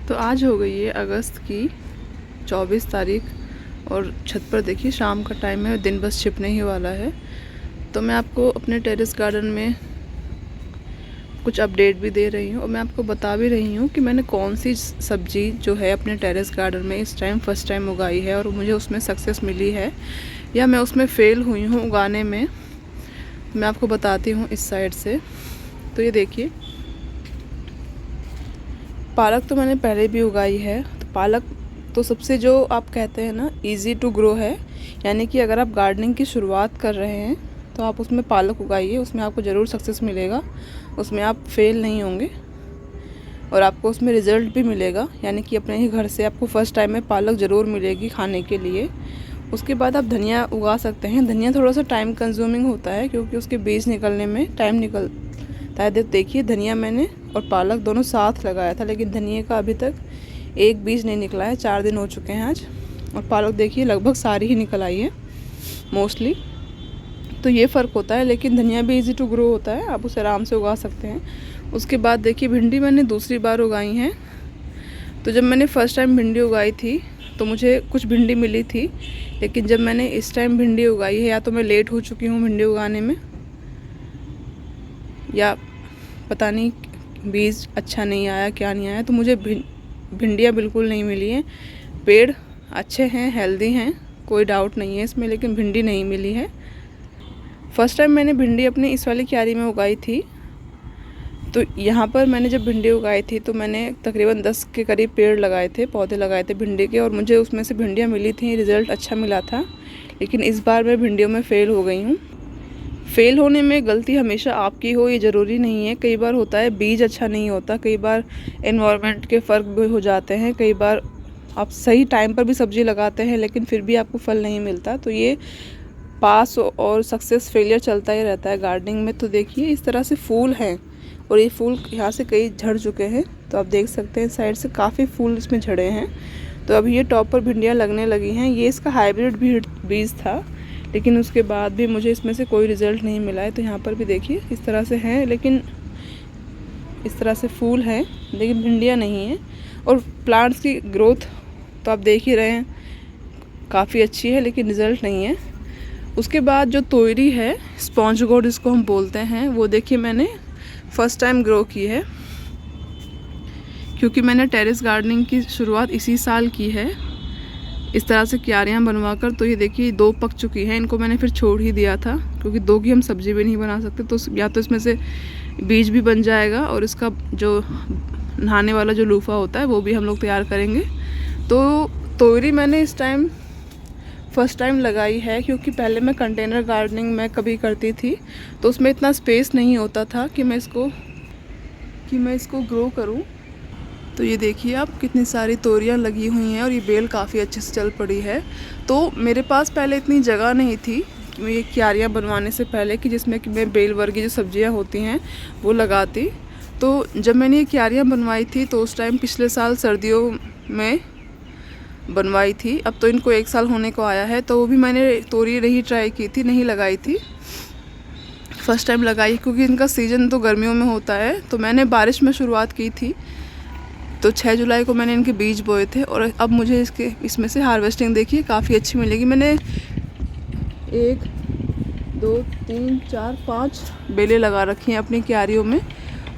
तो आज हो गई है अगस्त की 24 तारीख और छत पर देखिए शाम का टाइम है, दिन बस छिपने ही वाला है। तो मैं आपको अपने टेरेस गार्डन में कुछ अपडेट भी दे रही हूँ और मैं आपको बता भी रही हूँ कि मैंने कौन सी सब्ज़ी जो है अपने टेरेस गार्डन में इस टाइम फर्स्ट टाइम उगाई है और मुझे उसमें सक्सेस मिली है या मैं उसमें फ़ेल हुई हूँ उगाने में। मैं आपको बताती हूँ इस साइड से। तो ये देखिए, पालक तो मैंने पहले भी उगाई है। तो पालक तो सबसे जो आप कहते हैं ना इजी टू ग्रो है, यानी कि अगर आप गार्डनिंग की शुरुआत कर रहे हैं तो आप उसमें पालक उगाइए, उसमें आपको ज़रूर सक्सेस मिलेगा, उसमें आप फेल नहीं होंगे और आपको उसमें रिज़ल्ट भी मिलेगा। यानी कि अपने ही घर से आपको फ़र्स्ट टाइम में पालक ज़रूर मिलेगी खाने के लिए। उसके बाद आप धनिया उगा सकते हैं। धनिया थोड़ा सा टाइम कंज्यूमिंग होता है क्योंकि उसके बीज निकलने में टाइम निकलता है। देखिए, धनिया मैंने और पालक दोनों साथ लगाया था, लेकिन धनिया का अभी तक एक बीज नहीं निकला है। 4 दिन हो चुके हैं आज। और पालक देखिए लगभग सारी ही निकल आई है मोस्टली। तो ये फ़र्क होता है, लेकिन धनिया भी इजी टू ग्रो होता है, आप उसे आराम से उगा सकते हैं। उसके बाद देखिए, भिंडी मैंने दूसरी बार उगाई हैं। तो जब मैंने फ़र्स्ट टाइम भिंडी उगाई थी तो मुझे कुछ भिंडी मिली थी, लेकिन जब मैंने इस टाइम भिंडी उगाई है, या तो मैं लेट हो चुकी हूँ भिंडी उगाने में या पता नहीं बीज अच्छा नहीं आया क्या नहीं आया, तो मुझे भिंडियाँ बिल्कुल नहीं मिली हैं। पेड़ अच्छे हैं, हेल्दी हैं, कोई डाउट नहीं है इसमें, लेकिन भिंडी नहीं मिली है। फ़र्स्ट टाइम मैंने भिंडी अपनी इस वाली क्यारी में उगाई थी। तो यहाँ पर मैंने जब भिंडी उगाई थी तो मैंने तकरीबन 10 के करीब पेड़ लगाए थे, पौधे लगाए थे भिंडी के, और मुझे उसमें से भिंडियाँ मिली थी, रिज़ल्ट अच्छा मिला था। लेकिन इस बार मैं भिंडियों में फ़ेल हो गई हूँ। फ़ेल होने में गलती हमेशा आपकी हो ये ज़रूरी नहीं है। कई बार होता है बीज अच्छा नहीं होता, कई बार एनवायरनमेंट के फ़र्क भी हो जाते हैं, कई बार आप सही टाइम पर भी सब्ज़ी लगाते हैं लेकिन फिर भी आपको फल नहीं मिलता। तो ये पास और सक्सेस फेलियर चलता ही रहता है गार्डनिंग में। तो देखिए, इस तरह से फूल हैं और ये फूल यहाँ से कई झड़ चुके हैं। तो आप देख सकते हैं साइड से काफ़ी फूल इसमें झड़े हैं। तो अभी ये टॉप पर भिंडियाँ लगने लगी हैं। ये इसका हाइब्रिड बीज था, लेकिन उसके बाद भी मुझे इसमें से कोई रिज़ल्ट नहीं मिला है। तो यहाँ पर भी देखिए इस तरह से हैं, लेकिन इस तरह से फूल हैं लेकिन भिंडियाँ नहीं हैं। और प्लांट्स की ग्रोथ तो आप देख ही रहे हैं, काफ़ी अच्छी है, लेकिन रिज़ल्ट नहीं है। उसके बाद जो तोरी है, स्पॉन्ज गोड जिसको हम बोलते हैं, वो देखिए मैंने फ़र्स्ट टाइम ग्रो की है क्योंकि मैंने टेरेस गार्डनिंग की शुरुआत इसी साल की है इस तरह से क्यारियाँ बनवाकर। तो ये देखिए 2 पक चुकी हैं, इनको मैंने फिर छोड़ ही दिया था क्योंकि 2 की हम सब्ज़ी भी नहीं बना सकते। तो या तो इसमें से बीज भी बन जाएगा और इसका जो नहाने वाला जो लूफा होता है वो भी हम लोग तैयार करेंगे। तो तोरी मैंने इस टाइम फ़र्स्ट टाइम लगाई है क्योंकि पहले मैं कंटेनर गार्डनिंग में कभी करती थी तो उसमें इतना स्पेस नहीं होता था कि मैं इसको ग्रो करूं। तो ये देखिए आप, कितनी सारी तोरियां लगी हुई हैं और ये बेल काफ़ी अच्छे से चल पड़ी है। तो मेरे पास पहले इतनी जगह नहीं थी कि ये क्यारियाँ बनवाने से पहले कि जिसमें कि मैं बेल वर्गी जो सब्जियां होती हैं वो लगाती। तो जब मैंने ये क्यारियाँ बनवाई थी तो उस टाइम पिछले साल सर्दियों में बनवाई थी। अब तो इनको 1 साल होने को आया है। तो वो भी मैंने तोरी नहीं ट्राई की थी, नहीं लगाई थी, फ़र्स्ट टाइम लगाई क्योंकि इनका सीज़न तो गर्मियों में होता है। तो मैंने बारिश में शुरुआत की थी, तो 6 जुलाई को मैंने इनके बीज बोए थे और अब मुझे इसमें से हार्वेस्टिंग देखिए काफ़ी अच्छी मिलेगी। मैंने 1 2 3 4 5 बेलें लगा रखी हैं अपनी क्यारियों में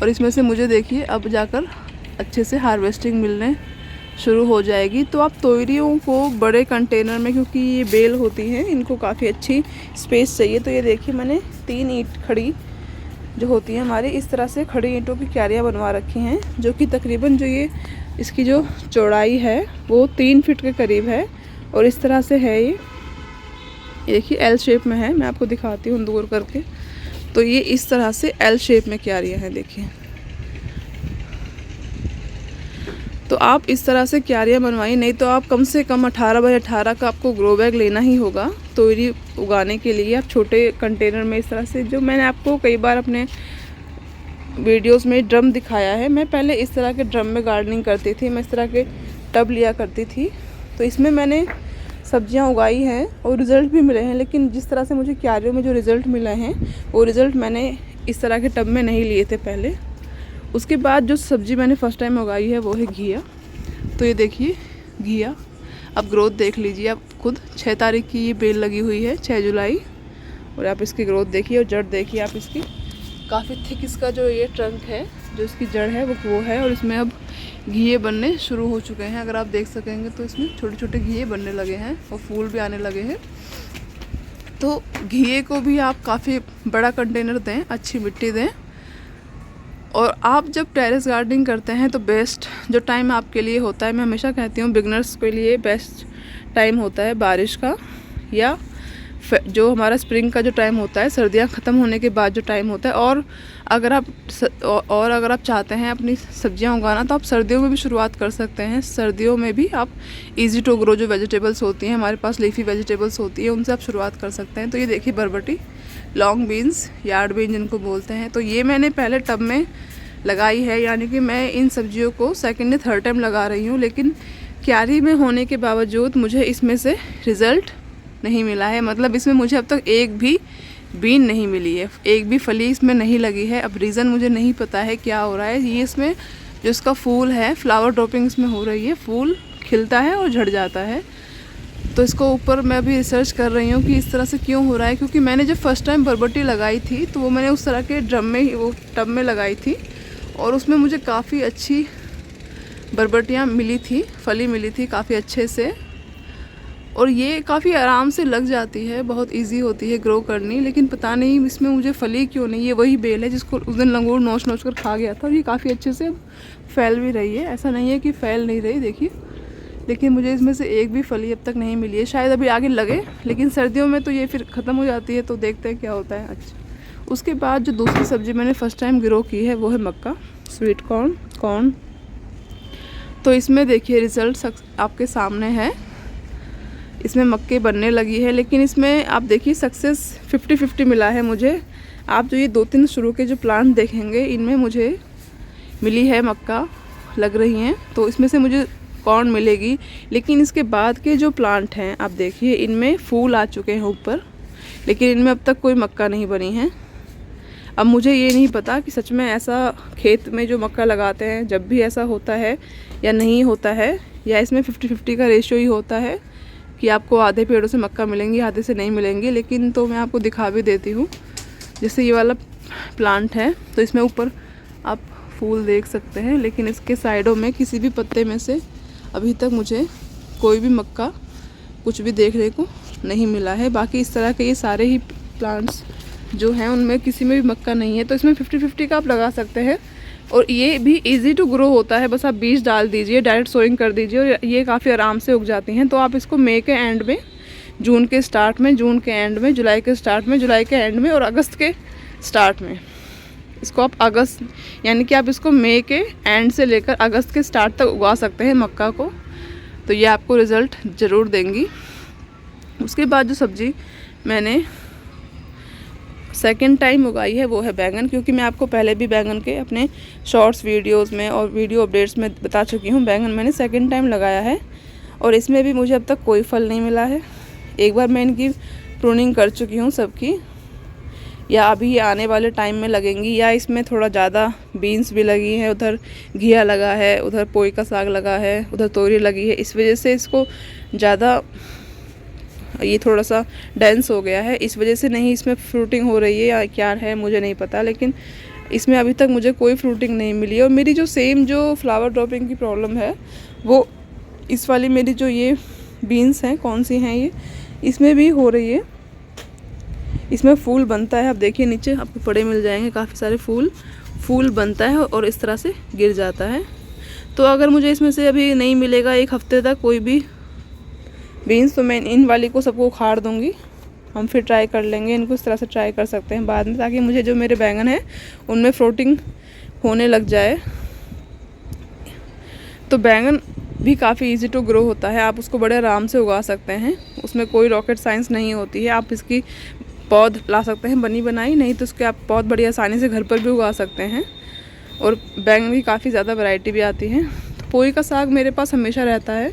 और इसमें से मुझे देखिए अब जाकर अच्छे से हार्वेस्टिंग मिलने शुरू हो जाएगी। तो आप तोरियों को बड़े कंटेनर में, क्योंकि ये बेल होती हैं, इनको काफ़ी अच्छी स्पेस चाहिए। तो ये देखिए मैंने 3 ईंट खड़ी जो होती हैं हमारी, इस तरह से खड़ी ईंटों की क्यारियाँ बनवा रखी हैं, जो कि तकरीबन जो ये इसकी जो चौड़ाई है वो 3 फीट के करीब है और इस तरह से है। ये देखिए एल शेप में है, मैं आपको दिखाती हूँ दूर करके। तो ये इस तरह से एल शेप में क्यारियाँ हैं देखिए। तो आप इस तरह से क्यारियाँ बनवाइए, नहीं तो आप कम से कम 18 बाई 18 का आपको ग्रो बैग लेना ही होगा तोरी उगाने के लिए। आप छोटे कंटेनर में इस तरह से, जो मैंने आपको कई बार अपने वीडियोस में ड्रम दिखाया है, मैं पहले इस तरह के ड्रम में गार्डनिंग करती थी, मैं इस तरह के टब लिया करती थी। तो इसमें मैंने सब्जियां उगाई हैं और रिज़ल्ट भी मिले हैं, लेकिन जिस तरह से मुझे क्यारियों में जो रिज़ल्ट मिले हैं वो रिज़ल्ट मैंने इस तरह के टब में नहीं लिए थे पहले। उसके बाद जो सब्ज़ी मैंने फ़र्स्ट टाइम उगाई है वो है घिया। तो ये देखिए घिया, अब ग्रोथ देख लीजिए आप खुद। 6 तारीख की ये बेल लगी हुई है, 6 जुलाई, और आप इसकी ग्रोथ देखिए और जड़ देखिए आप इसकी। काफ़ी थिक इसका जो ये ट्रंक है, जो इसकी जड़ है वो है, और इसमें अब घिए बनने शुरू हो चुके हैं। अगर आप देख सकेंगे तो इसमें छोटे छोटे घिए बनने लगे हैं और फूल भी आने लगे हैं। तो घिए को भी आप काफ़ी बड़ा कंटेनर दें, अच्छी मिट्टी दें। और आप जब टेरेस गार्डनिंग करते हैं तो बेस्ट जो टाइम आपके लिए होता है, मैं हमेशा कहती हूँ बिगनर्स के लिए बेस्ट टाइम होता है बारिश का, या जो हमारा स्प्रिंग का जो टाइम होता है, सर्दियाँ ख़त्म होने के बाद जो टाइम होता है। और अगर आप चाहते हैं अपनी सब्जियां उगाना तो आप सर्दियों में भी शुरुआत कर सकते हैं। सर्दियों में भी आप इजी टू ग्रो जो वेजिटेबल्स होती हैं, हमारे पास लीफी वेजिटेबल्स होती है, उनसे आप शुरुआत कर सकते हैं। तो ये देखिए बरबटी, लॉन्ग बीन्स, यार्ड बीन जिनको बोलते हैं, तो ये मैंने पहले टब में लगाई है, यानी कि मैं इन सब्जियों को सेकेंड या थर्ड टाइम लगा रही हूँ। लेकिन क्यारी में होने के बावजूद मुझे इसमें से रिज़ल्ट नहीं मिला है, मतलब इसमें मुझे अब तक एक भी बीन नहीं मिली है, एक भी फली इसमें नहीं लगी है। अब रीज़न मुझे नहीं पता है क्या हो रहा है। ये इसमें जो इसका फूल है, फ्लावर ड्रॉपिंग इसमें हो रही है, फूल खिलता है और झड़ जाता है। तो इसको ऊपर मैं अभी रिसर्च कर रही हूँ कि इस तरह से क्यों हो रहा है, क्योंकि मैंने जब फर्स्ट टाइम बरबटी लगाई थी तो वो मैंने उस तरह के ड्रम में, वो टब में लगाई थी, और उसमें मुझे काफ़ी अच्छी बरबटियाँ मिली थी, फली मिली थी काफ़ी अच्छे से, और ये काफ़ी आराम से लग जाती है, बहुत इजी होती है ग्रो करनी। लेकिन पता नहीं इसमें मुझे फली क्यों नहीं। ये वही बेल है जिसको उस दिन लंगूर नोच कर खा गया था, और ये काफ़ी अच्छे से फैल भी रही है, ऐसा नहीं है कि फैल नहीं रही, देखिए। लेकिन मुझे इसमें से एक भी फली अब तक नहीं मिली है, शायद अभी आगे लगे, लेकिन सर्दियों में तो ये फिर ख़त्म हो जाती है, तो देखते हैं क्या होता है। अच्छा, उसके बाद जो दूसरी सब्ज़ी मैंने फ़र्स्ट टाइम ग्रो की है वो है मक्का, स्वीट कॉर्न। तो इसमें देखिए रिज़ल्ट आपके सामने है, इसमें मक्के बनने लगी है। लेकिन इसमें आप देखिए सक्सेस 50-50 मिला है मुझे। आप जो ये 2-3 शुरू के जो प्लांट देखेंगे, इनमें मुझे मिली है मक्का लग रही हैं, तो इसमें से मुझे कॉर्न मिलेगी। लेकिन इसके बाद के जो प्लांट हैं आप देखिए, इनमें फूल आ चुके हैं ऊपर, लेकिन इनमें अब तक कोई मक्का नहीं बनी है। अब मुझे ये नहीं पता कि सच में ऐसा खेत में जो मक्का लगाते हैं जब भी ऐसा होता है या नहीं होता है, या इसमें 50-50 का रेशियो ही होता है कि आपको आधे पेड़ों से मक्का मिलेंगी, आधे से नहीं मिलेंगी। लेकिन तो मैं आपको दिखा भी देती हूँ। जैसे ये वाला प्लांट है तो इसमें ऊपर आप फूल देख सकते हैं, लेकिन इसके साइडों में किसी भी पत्ते में से अभी तक मुझे कोई भी मक्का कुछ भी देखने को नहीं मिला है। बाकी इस तरह के ये सारे ही प्लांट्स जो हैं उनमें किसी में भी मक्का नहीं है। तो इसमें 50-50 का आप लगा सकते हैं, और ये भी इजी टू ग्रो होता है। बस आप बीज डाल दीजिए, डायरेक्ट सोइंग कर दीजिए, और ये काफ़ी आराम से उग जाती हैं। तो आप इसको मई के एंड में, जून के स्टार्ट में, जून के एंड में, जुलाई के स्टार्ट में, जुलाई के एंड में, और अगस्त के स्टार्ट में, इसको आप अगस्त, यानी कि आप इसको मई के एंड से लेकर अगस्त के स्टार्ट तक उगा सकते हैं मक्का को। तो ये आपको रिज़ल्ट ज़रूर देंगी। उसके बाद जो सब्ज़ी मैंने सेकंड टाइम उगाई है वो है बैंगन, क्योंकि मैं आपको पहले भी बैंगन के अपने शॉर्ट्स वीडियोस में और वीडियो अपडेट्स में बता चुकी हूँ। बैंगन मैंने सेकंड टाइम लगाया है, और इसमें भी मुझे अब तक कोई फल नहीं मिला है। एक बार मैं इनकी प्रूनिंग कर चुकी हूँ सबकी, या अभी ये आने वाले टाइम में लगेंगी, या इसमें थोड़ा ज़्यादा बीन्स भी लगी हैं, उधर घिया लगा है, उधर पोई का साग लगा है, उधर तोरी लगी है, इस वजह से इसको ज़्यादा ये थोड़ा सा डेंस हो गया है, इस वजह से नहीं इसमें फ्रूटिंग हो रही है या क्या है मुझे नहीं पता। लेकिन इसमें अभी तक मुझे कोई फ्रूटिंग नहीं मिली। और मेरी जो सेम जो फ्लावर ड्रॉपिंग की प्रॉब्लम है वो इस वाली मेरी जो ये बीन्स हैं, कौन सी हैं ये, इसमें भी हो रही है। इसमें फूल बनता है, आप देखिए नीचे आपको पड़े मिल जाएंगे काफ़ी सारे फूल बनता है और इस तरह से गिर जाता है। तो अगर मुझे इसमें से अभी नहीं मिलेगा 1 हफ्ते तक कोई भी बीन्स, तो मैं इन वाली को सबको उखाड़ दूँगी। हम फिर ट्राई कर लेंगे, इनको इस तरह से ट्राई कर सकते हैं बाद में, ताकि मुझे जो मेरे बैंगन हैं उनमें फ्रूटिंग होने लग जाए। तो बैंगन भी काफ़ी इजी टू ग्रो होता है, आप उसको बड़े आराम से उगा सकते हैं, उसमें कोई रॉकेट साइंस नहीं होती है। आप इसकी पौध ला सकते हैं बनी बनाई, नहीं तो उसके आप पौध बड़ी आसानी से घर पर भी उगा सकते हैं। और बैंगन की काफ़ी ज़्यादा वैरायटी भी आती है। तो पोई का साग मेरे पास हमेशा रहता है,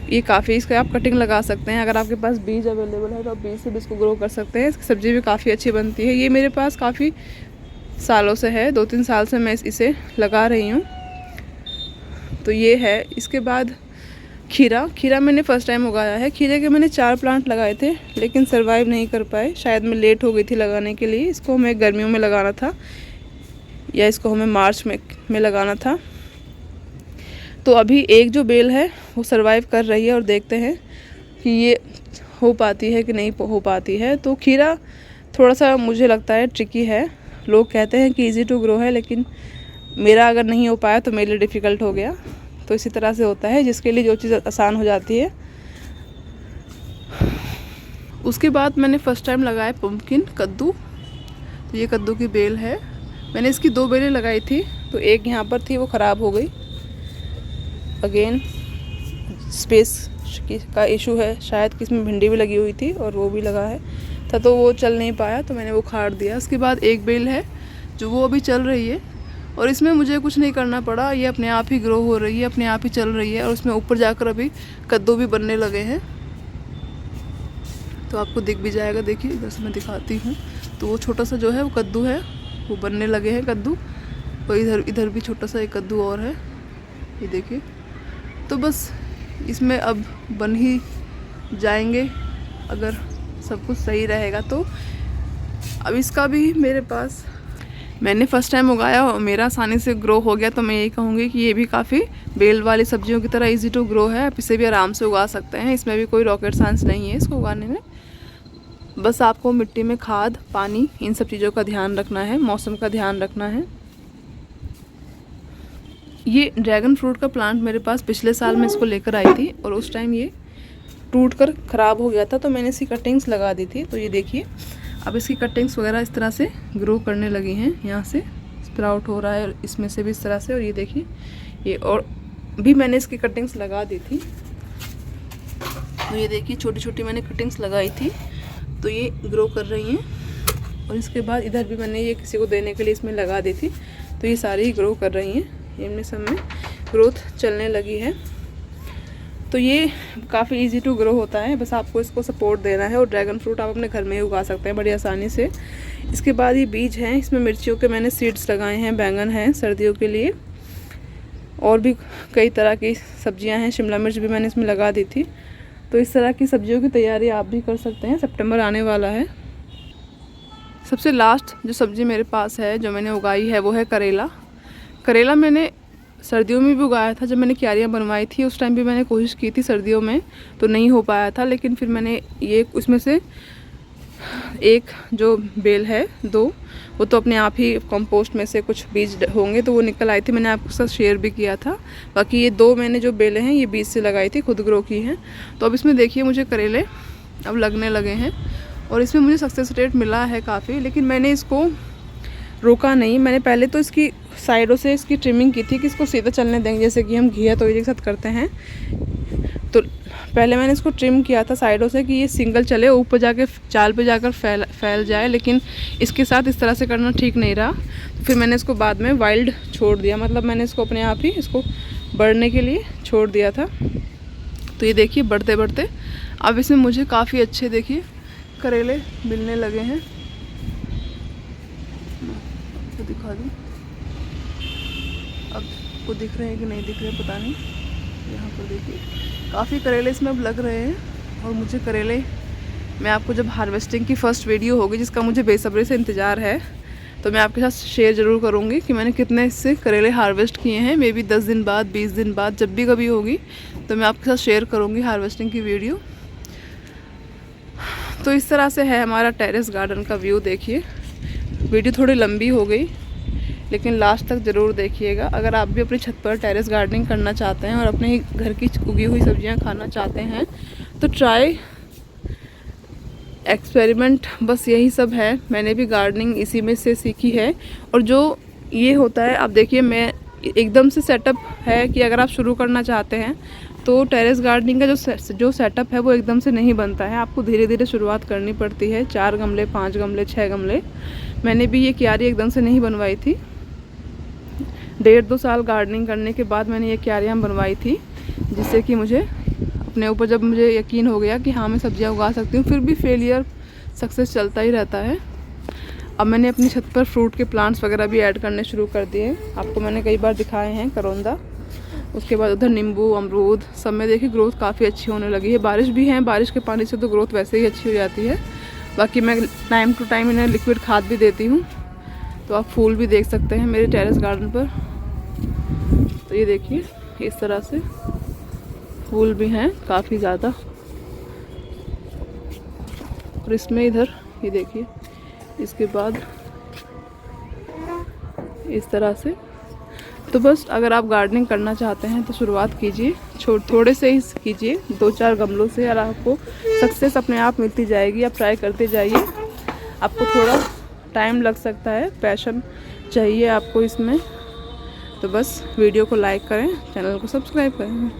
ये काफ़ी, इसका आप कटिंग लगा सकते हैं। अगर आपके पास बीज अवेलेबल है तो आप बीज से भी इसको ग्रो कर सकते हैं। इसकी सब्ज़ी भी काफ़ी अच्छी बनती है। ये मेरे पास काफ़ी सालों से है, 2-3 साल से मैं इसे लगा रही हूँ। तो तो ये है। इसके बाद खीरा मैंने फ़र्स्ट टाइम उगाया है। खीरे के मैंने 4 प्लांट लगाए थे लेकिन सरवाइव नहीं कर पाए, शायद मैं लेट हो गई थी लगाने के लिए। इसको हमें गर्मियों में लगाना था या इसको हमें मार्च में लगाना था। तो अभी एक जो बेल है वो सरवाइव कर रही है और देखते हैं कि ये हो पाती है कि नहीं हो पाती है। तो खीरा थोड़ा सा मुझे लगता है ट्रिकी है। लोग कहते हैं कि इजी टू ग्रो है, लेकिन मेरा अगर नहीं हो पाया तो मेरे लिए डिफ़िकल्ट हो गया। तो इसी तरह से होता है, जिसके लिए जो चीज़ आसान हो जाती है। उसके बाद मैंने फ़र्स्ट टाइम लगाया पम्पकिन, कद्दू। तो ये कद्दू की बेल है। मैंने इसकी 2 बेलें लगाई थी, तो एक यहाँ पर थी वो ख़राब हो गई। अगेन स्पेस का इशू है शायद, कि इसमें भिंडी भी लगी हुई थी और वो भी लगा है था, तो वो चल नहीं पाया, तो मैंने वो उखाड़ दिया। उसके बाद एक बेल है जो वो अभी चल रही है और इसमें मुझे कुछ नहीं करना पड़ा, ये अपने आप ही ग्रो हो रही है, अपने आप ही चल रही है। और उसमें ऊपर जाकर अभी कद्दू भी बनने लगे हैं, तो आपको दिख भी जाएगा। देखिए इधर से मैं दिखाती हूँ, तो वो छोटा सा जो है वो कद्दू है, वो बनने लगे हैं कद्दू। और इधर भी छोटा सा एक कद्दू और है, ये देखिए। तो बस इसमें अब बन ही जाएंगे अगर सब कुछ सही रहेगा तो। अब इसका भी मेरे पास मैंने फ़र्स्ट टाइम उगाया और मेरा आसानी से ग्रो हो गया, तो मैं यही कहूँगी कि ये भी काफ़ी बेल वाली सब्जियों की तरह इजी टू ग्रो है। आप इसे भी आराम से उगा सकते हैं, इसमें भी कोई रॉकेट साइंस नहीं है इसको उगाने में। बस आपको मिट्टी में खाद, पानी, इन सब चीज़ों का ध्यान रखना है, मौसम का ध्यान रखना है। ये ड्रैगन फ्रूट का प्लांट मेरे पास पिछले साल मैं इसको लेकर आई थी और उस टाइम ये टूट कर ख़राब हो गया था, तो मैंने इसकी कटिंग्स लगा दी थी। तो ये देखिए अब इसकी कटिंग्स वगैरह इस तरह से ग्रो करने लगी हैं, यहाँ से स्प्राउट हो रहा है इसमें से भी इस तरह से। और ये देखिए ये, और भी मैंने इसकी कटिंग्स लगा दी थी। तो ये देखिए छोटी छोटी मैंने कटिंग्स लगाई थी, तो ये ग्रो कर रही हैं। और इसके बाद इधर भी मैंने ये किसी को देने के लिए इसमें लगा दी थी, तो ये सारी ही ग्रो कर रही हैं, इनमें सब में ग्रोथ चलने लगी है। तो ये काफ़ी इजी टू ग्रो होता है, बस आपको इसको सपोर्ट देना है। और ड्रैगन फ्रूट आप अपने घर में ही उगा सकते हैं बड़ी आसानी से। इसके बाद ये बीज हैं, इसमें मिर्चियों के मैंने सीड्स लगाए हैं, बैंगन हैं सर्दियों के लिए, और भी कई तरह की सब्जियां हैं, शिमला मिर्च भी मैंने इसमें लगा दी थी। तो इस तरह की सब्जियों की तैयारी आप भी कर सकते हैं, सितंबर आने वाला है। सबसे लास्ट जो सब्ज़ी मेरे पास है जो मैंने उगाई है वो है करेला। करेला मैंने सर्दियों में भी उगाया था, जब मैंने क्यारियाँ बनवाई थी उस टाइम भी मैंने कोशिश की थी सर्दियों में, तो नहीं हो पाया था। लेकिन फिर मैंने ये उसमें से एक जो बेल है 2, वो तो अपने आप ही कंपोस्ट में से कुछ बीज होंगे तो वो निकल आई थी, मैंने आपके साथ शेयर भी किया था। बाकी ये 2 मैंने जो बेलें हैं ये बीज से लगाई थी, खुद ग्रो की हैं। तो अब इसमें देखिए मुझे करेले अब लगने लगे हैं और इसमें मुझे सक्सेस रेट मिला है काफ़ी। लेकिन मैंने इसको रोका नहीं, मैंने पहले तो इसकी साइडों से इसकी ट्रिमिंग की थी कि इसको सीधा चलने देंगे, जैसे कि हम घिया तोरी के साथ करते हैं। तो पहले मैंने इसको ट्रिम किया था साइडों से कि ये सिंगल चले, ऊपर जाके चाल पे जाकर फैल जाए, लेकिन इसके साथ इस तरह से करना ठीक नहीं रहा। तो फिर मैंने इसको बाद में वाइल्ड छोड़ दिया, मतलब मैंने इसको अपने आप ही इसको बढ़ने के लिए छोड़ दिया था। तो ये देखिए बढ़ते बढ़ते अब इसमें मुझे काफ़ी अच्छे देखिए करेले मिलने लगे हैं। तो दिखा दूँ, अब को दिख रहे हैं कि नहीं दिख रहे पता नहीं। यहाँ पर देखिए काफ़ी करेले इसमें अब लग रहे हैं। और मुझे करेले, मैं आपको जब हार्वेस्टिंग की फ़र्स्ट वीडियो होगी जिसका मुझे बेसब्री से इंतज़ार है, तो मैं आपके साथ शेयर ज़रूर करूँगी कि मैंने कितने इससे करेले हार्वेस्ट किए हैं। मे बी 10 दिन बाद, 20 दिन बाद, जब भी कभी होगी तो मैं आपके साथ शेयर करूँगी हार्वेस्टिंग की वीडियो। तो इस तरह से है हमारा टेरेस गार्डन का व्यू। देखिए वीडियो थोड़ी लंबी हो गई, लेकिन लास्ट तक ज़रूर देखिएगा। अगर आप भी अपनी छत पर टेरेस गार्डनिंग करना चाहते हैं और अपने घर की उगी हुई सब्जियां खाना चाहते हैं तो ट्राई, एक्सपेरिमेंट, बस यही सब है। मैंने भी गार्डनिंग इसी में से सीखी है। और जो ये होता है, आप देखिए मैं एकदम से सेटअप है कि अगर आप शुरू करना चाहते हैं तो टेरेस गार्डनिंग का जो सेटअप है वो एकदम से नहीं बनता है, आपको धीरे धीरे शुरुआत करनी पड़ती है। 4 गमले, 5 गमले, 6 गमले। मैंने भी ये क्यारी एकदम से नहीं बनवाई थी, 1.5-2 साल गार्डनिंग करने के बाद मैंने ये क्यारियाँ बनवाई थी, जिससे कि मुझे अपने ऊपर जब मुझे यकीन हो गया कि हाँ मैं सब्जियाँ उगा सकती हूँ। फिर भी फेलियर सक्सेस चलता ही रहता है। अब मैंने अपनी छत पर फ्रूट के प्लांट्स वगैरह भी ऐड करने शुरू कर दिए। आपको मैंने कई बार दिखाए हैं करौंदा, उसके बाद उधर नींबू, अमरूद सब में देखिए ग्रोथ काफ़ी अच्छी होने लगी है। बारिश भी है, बारिश के पानी से तो ग्रोथ वैसे ही अच्छी हो जाती है। बाकी मैं टाइम टू टाइम इन्हें लिक्विड खाद भी देती हूँ। तो आप फूल भी देख सकते हैं मेरे टेरेस गार्डन पर। तो ये देखिए इस तरह से फूल भी हैं काफ़ी ज़्यादा। और इसमें इधर ये देखिए, इसके बाद इस तरह से। तो बस अगर आप गार्डनिंग करना चाहते हैं तो शुरुआत कीजिए, थोड़े से ही कीजिए, 2-4 गमलों से, और आपको सक्सेस अपने आप मिलती जाएगी। आप ट्राई करते जाइए। आपको थोड़ा टाइम लग सकता है, पैशन चाहिए आपको इसमें। तो बस वीडियो को लाइक करें, चैनल को सब्सक्राइब करें।